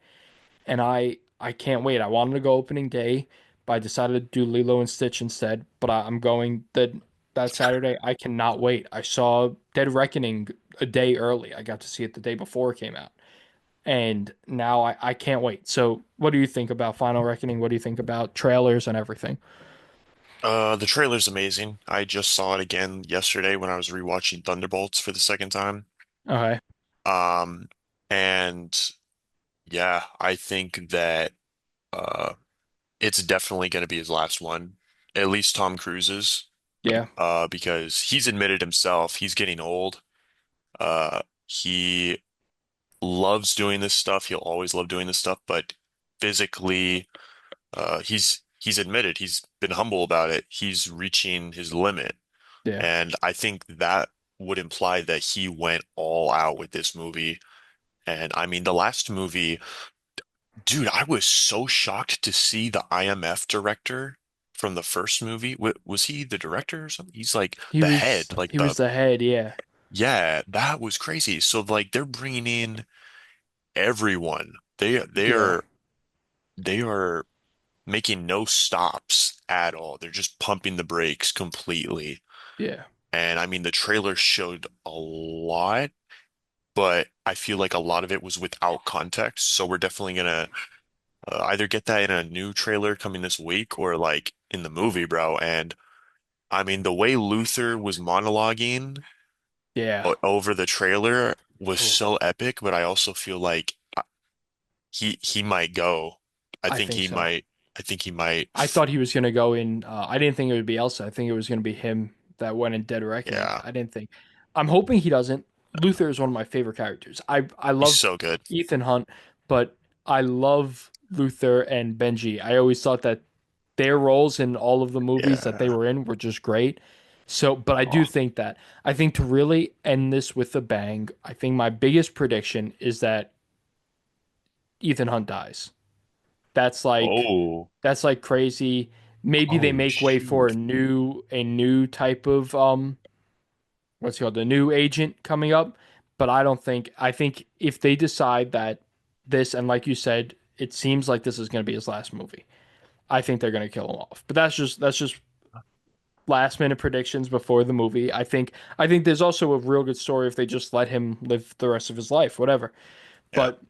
and I can't wait. I wanted to go opening day, but I decided to do Lilo and Stitch instead. But I'm going that Saturday. I cannot wait. I saw Dead Reckoning a day early. I got to see it the day before it came out, and now I can't wait. So, what do you think about Final Reckoning? What do you think about trailers and everything? The trailer's amazing. I just saw it again yesterday when I was rewatching Thunderbolts for the second time. Okay. Um, and yeah, I think that uh it's definitely going to be his last one, at least Tom Cruise's, Yeah. because he's admitted himself he's getting old. He loves doing this stuff. He'll always love doing this stuff, but physically, he's admitted he's been humble about it. He's reaching his limit, Yeah. and I think that would imply that he went all out with this movie. And I mean, the last movie, dude, I was so shocked to see the IMF director from the first movie. Was he the director or something? He's like He the was head, like he was the head, yeah. yeah, that was crazy. So like they're bringing in everyone. Yeah. They are making no stops at all. They're just pumping the brakes completely. Yeah. And I mean, the trailer showed a lot, but I feel like a lot of it was without context. So we're definitely gonna either get that in a new trailer coming this week or like in the movie, bro. And I mean, the way Luther was monologuing Yeah. over the trailer was Oh, so epic, but I also feel like he might go. I I think think he so. might. I think he might. I thought he was gonna go in. I didn't think it would be Elsa. I think it was gonna be him that went in Dead Reckoning. Yeah, I didn't think. I'm hoping he doesn't. Luther is one of my favorite characters. I he's love so good. Ethan Hunt, but I love Luther and Benji. I always thought that their roles in all of the movies that they Yeah. were in were just great. So, but I do Oh. think that I think to really end this with a bang, I think my biggest prediction is that Ethan Hunt dies. That's like Oh. that's like crazy. Maybe they Oh make way for shoot. a new type of what's it called, the new agent coming up. But I think if they decide that this, and like you said, it seems like this is going to be his last movie. I think they're going to kill him off. But that's just last minute predictions before the movie. I think there's also a real good story if they just let him live the rest of his life, whatever. Yeah. But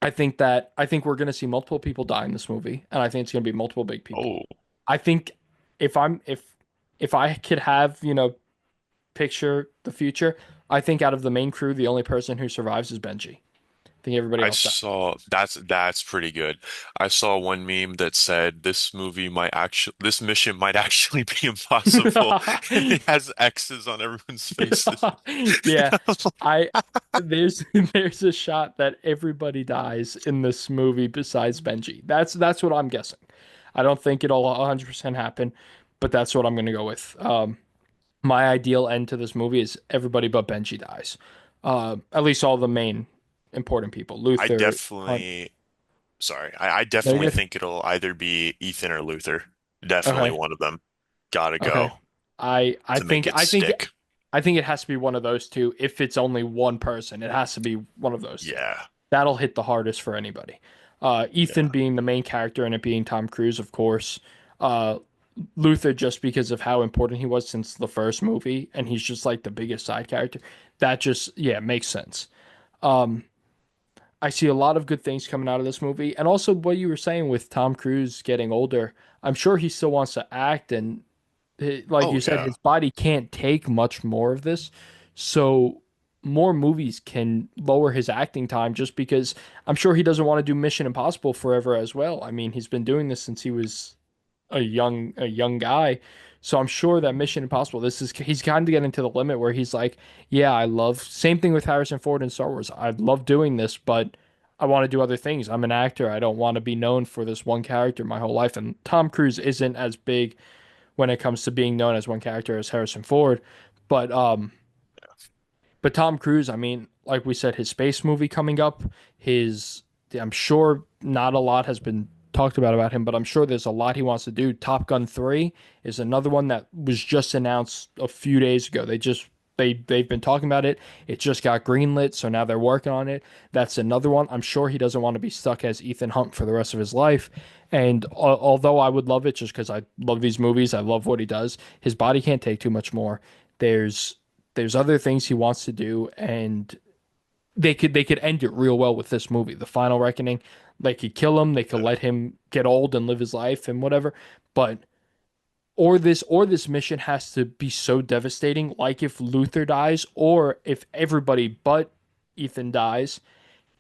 I think we're going to see multiple people die in this movie, and I think it's going to be multiple big people. Oh. I think if I'm if I could have, picture the future, I think out of the main crew, the only person who survives is Benji. I think everybody I else dies. saw that's pretty good. I saw one meme that said this mission might actually be impossible. It has X's on everyone's faces. Yeah, I there's there's a shot that everybody dies in this movie besides Benji. That's what I'm guessing. I don't think it'll 100% happen, but that's what I'm gonna go with. My ideal end to this movie is everybody but Benji dies. At least all the main important people. I Luther, Hunt. definitely sorry. I No, definitely you're good. think it'll either be Ethan or Luther. Definitely Okay. one of them. Gotta Okay. go I to make think it stick. I think it has to be one of those two. If it's only one person, it has to be one of those two. Yeah. That'll hit the hardest for anybody. Ethan Yeah. being the main character and it being Tom Cruise, of course. Uh, Luther just because of how important he was since the first movie, and he's just like the biggest side character. That just yeah makes sense. Um, I see a lot of good things coming out of this movie, and also what you were saying with Tom Cruise getting older. I'm sure he still wants to act, and like Oh you said, yeah. his body can't take much more of this. So more movies can lower his acting time just because I'm sure he doesn't want to do Mission Impossible forever as well. I mean, he's been doing this since he was a young guy. So I'm sure that Mission Impossible, this is he's kind of getting to the limit where he's like, yeah, I love same thing with Harrison Ford in Star Wars. I love doing this, but I want to do other things. I'm an actor. I don't want to be known for this one character my whole life. And Tom Cruise isn't as big when it comes to being known as one character as Harrison Ford. But but Tom Cruise, I mean, like we said, his space movie coming up, his I'm sure not a lot has been talked about him, but I'm sure there's a lot he wants to do. Top Gun 3 is another one that was just announced a few days ago. They've been talking about it. It just got greenlit, so now they're working on it. That's another one. I'm sure he doesn't want to be stuck as Ethan Hunt for the rest of his life. And although I would love it just because I love these movies, I love what he does, his body can't take too much more. There's there's other things he wants to do, and they could end it real well with this movie, The Final Reckoning. They could kill him, they could Yeah. let him get old and live his life and whatever. But or this mission has to be so devastating, like if Luther dies, or if everybody but Ethan dies,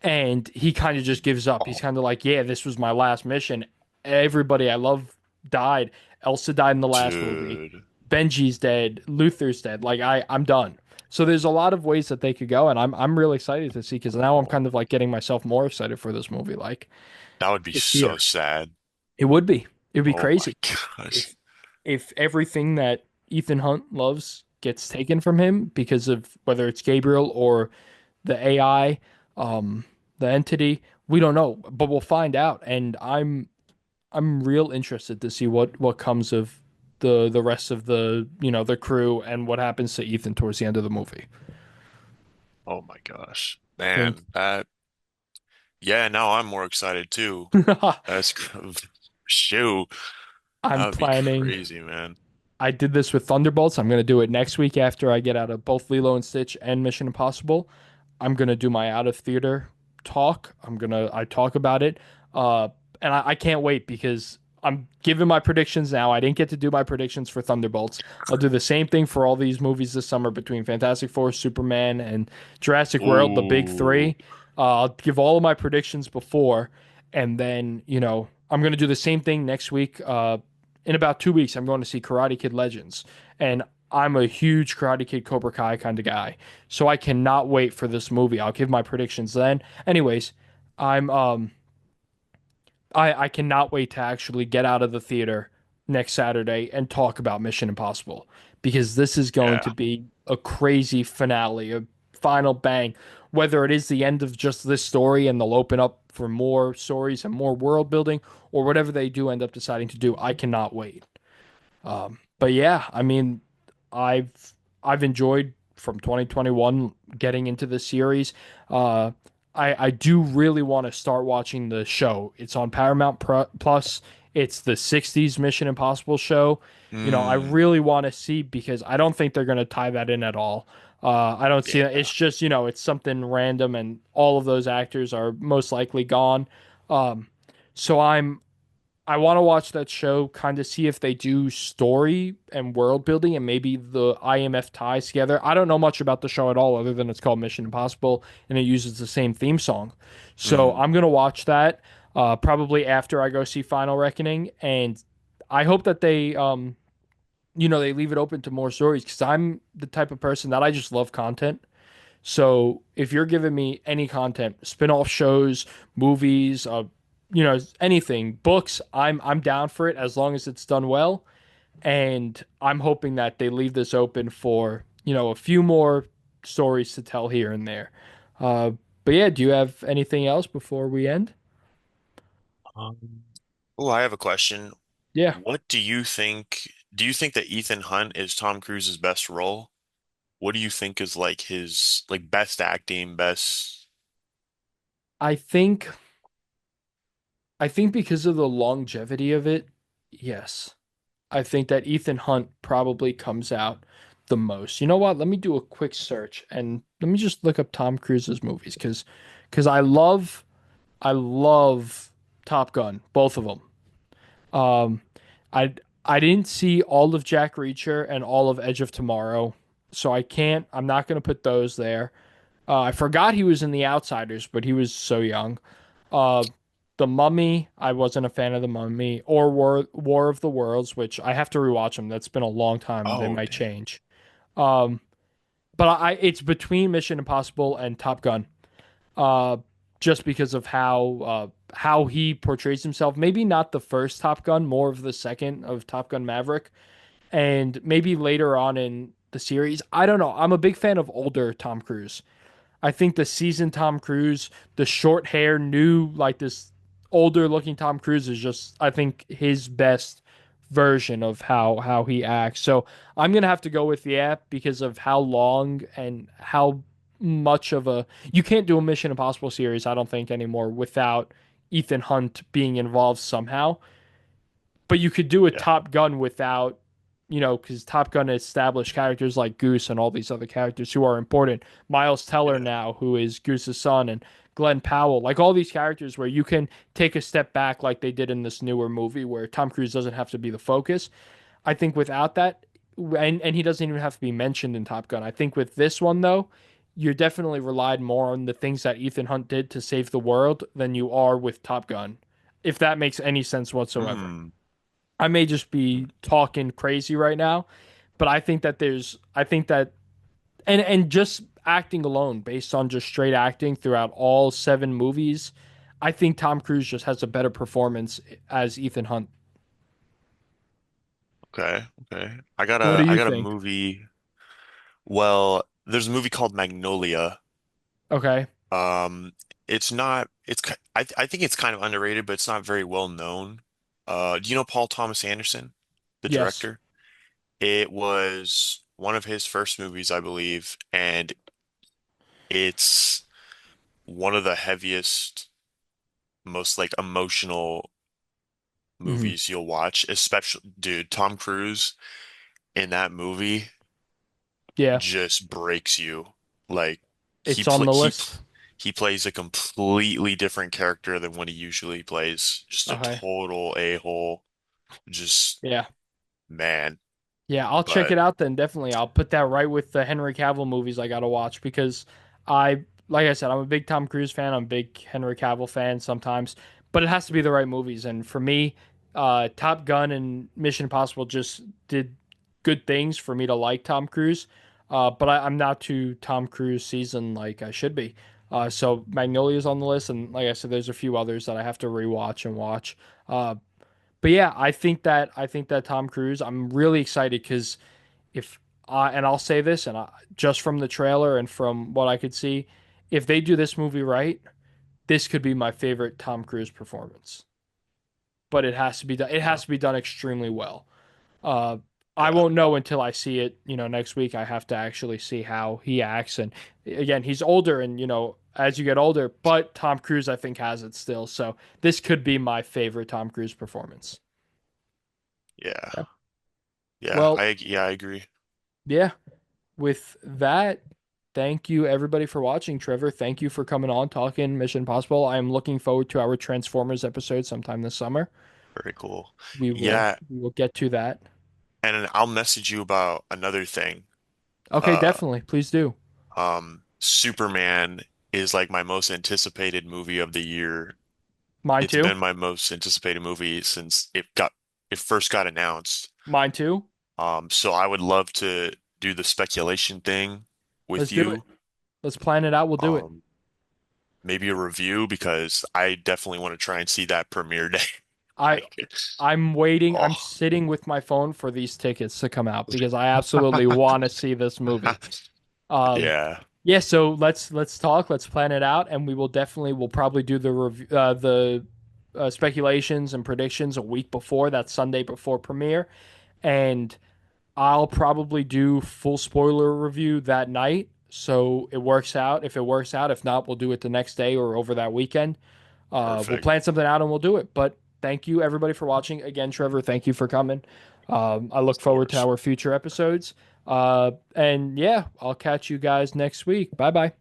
and he kind of just gives up. He's Oh, kind of like, yeah, this was my last mission. Everybody I love died. Elsa died in the last movie. dude. Benji's dead. Luther's dead. Like I'm done. So there's a lot of ways that they could go, and I'm really excited to see because now I'm Oh, kind of like getting myself more excited for this movie. Like that would be it's so here. sad. It would be. It'd be Oh my crazy gosh. if everything that Ethan Hunt loves gets taken from him because of whether it's Gabriel or the AI, the entity. We don't know, but we'll find out. And I'm real interested to see what comes of the rest of the, the crew and what happens to Ethan towards the end of the movie. Oh my gosh. And Man, yeah, now I'm more excited too. That's shoot. That I'm would be planning. crazy, man. I did this with Thunderbolts. I'm going to do it next week after I get out of both Lilo and Stitch and Mission Impossible. I'm gonna do my out of theater talk. I talk about it. Uh, and I can't wait because I'm giving my predictions now. I didn't get to do my predictions for Thunderbolts. I'll do the same thing for all these movies this summer between Fantastic Four, Superman, and Jurassic World, the big Ooh, three. I'll give all of my predictions before, and then I'm gonna do the same thing next week. In about 2 weeks, I'm going to see Karate Kid Legends, and I'm a huge Karate Kid Cobra Kai kind of guy. So I cannot wait for this movie. I'll give my predictions then. Anyways, I'm I cannot wait to actually get out of the theater next Saturday and talk about Mission Impossible because this is going to yeah. be a crazy finale, a final bang. Whether it is the end of just this story and they'll open up for more stories and more world building or whatever they do end up deciding to do, I cannot wait. But yeah, I mean, I've I've enjoyed from 2021 getting into the series. Uh, I do really want to start watching the show. It's on Plus. It's the 60s Mission Impossible show. I Mm, really want to see because I don't think they're going to tie that in at all. I don't see it. yeah. It's just, it's something random and all of those actors are most likely gone. Um, so I want to watch that show, kind of see if they do story and world building and maybe the IMF ties together. I don't know much about the show at all, other than it's called Mission Impossible and it uses the same theme song. So Mm, I'm gonna watch that probably after I go see Final Reckoning, and I hope that they leave it open to more stories because I'm the type of person that I just love content. So if you're giving me any content, spin-off shows, movies, anything, books, I'm down for it as long as it's done well. And I'm hoping that they leave this open for, a few more stories to tell here and there. Uh, but yeah, do you have anything else before we end? um, oh, I have a question. Yeah, What do you think? Do you think that Ethan Hunt is Tom Cruise's best role? What do you think is like his like best acting, best? I think I think because of the longevity of it, yes. I think that Ethan Hunt probably comes out the most. You know what? Let me do a quick search and let me just look up Tom Cruise's movies because I love Top Gun, both of them. Um, I I didn't see all of Jack Reacher and all of Edge of Tomorrow, so I'm not gonna put those there. I forgot he was in The Outsiders, but he was so young. Uh, The Mummy, I wasn't a fan of The Mummy, or War of the Worlds, which I have to rewatch them. That's been a long time. They Oh, might dang. change. Um, but it's between Mission Impossible and Top Gun. Uh, just because of how he portrays himself. Maybe not the first Top Gun, more of the second of Top Gun Maverick, and maybe later on in the series. I don't know. I'm a big fan of older Tom Cruise. I think the seasoned Tom Cruise, the short hair, new like this older looking Tom Cruise is just I think his best version of how he acts. So I'm gonna have to go with the app because of how long and how much of a you can't do a Mission Impossible series, I don't think anymore without Ethan Hunt being involved somehow. But you could do a Yeah. Top Gun without, because Top Gun established characters like Goose and all these other characters who are important. Miles Teller Yeah. now, who is Goose's son, and Glenn Powell, like all these characters where you can take a step back like they did in this newer movie where Tom Cruise doesn't have to be the focus. I think without that, and he doesn't even have to be mentioned in Top Gun. I think with this one though, you're definitely relied more on the things that Ethan Hunt did to save the world than you are with Top Gun, if that makes any sense whatsoever. Hmm. I may just be talking crazy right now, but I think that, and just acting alone, based on just straight acting throughout all seven movies, I think Tom Cruise just has a better performance as Ethan Hunt. Okay. Okay. What do I you got a think? movie. Well, there's a movie called Magnolia. Okay. Um, it's not. I think it's kind of underrated, but it's not very well known. Do you know Paul Thomas Anderson, the Yes. director? It was one of his first movies, I believe, and it's one of the heaviest, most like emotional Hmm. movies you'll watch. Especially, dude, Tom Cruise in that movie Yeah. just breaks you. Like he It's on play the list. he plays a completely different character than what he usually plays. Just a Okay. total a-hole. Just Yeah. man. Yeah, I'll check But it out then. Definitely. I'll put that right with the Henry Cavill movies I gotta watch because like I said, I'm a big Tom Cruise fan. I'm a big Henry Cavill fan sometimes, but it has to be the right movies. And for me, Top Gun and Mission Impossible just did good things for me to like Tom Cruise. But I'm not too Tom Cruise seasoned like I should be. So Magnolia's on the list, and like I said, there's a few others that I have to rewatch and watch. Uh, but yeah, I think that Tom Cruise. I'm really excited because if and I'll say this, and just from the trailer and from what I could see, if they do this movie right, this could be my favorite Tom Cruise performance. But it has to be done. It yeah, has to be done extremely well. Uh, I yeah, won't know until I see it. Next week I have to actually see how he acts. And again, he's older, and as you get older, but Tom Cruise I think has it still. So this could be my favorite Tom Cruise performance. yeah, Yeah. yeah. Well, I agree. yeah. With that, thank you everybody for watching. Trevor, thank you for coming on talking Mission Impossible. I am looking forward to our Transformers episode sometime this summer. Very cool. We will Yeah, we will get to that. and I'll message you about another thing. Okay, Uh, definitely. Please do. Superman is like my most anticipated movie of the year. Mine It's too. been my most anticipated movie since it first got announced. Mine too. So I would love to do the speculation thing with Let's do it. you. Let's plan it out. We'll do it. Um, Maybe a review because I definitely want to try and see that premiere day. I Like, I'm waiting. I'm oh, sitting with my phone for these tickets to come out because I absolutely want to see this movie. Um, yeah, yeah, so let's talk, let's plan it out, and we'll probably do the speculations and predictions a week before that Sunday before premiere, and I'll probably do full spoiler review that night. So it works out. If it works out, if not, we'll do it the next day or over that weekend. We'll perfect. plan something out and we'll do it. But thank you everybody for watching. Again, Trevor, thank you for coming. I look Of forward to course. our future episodes. And yeah, I'll catch you guys next week. Bye bye.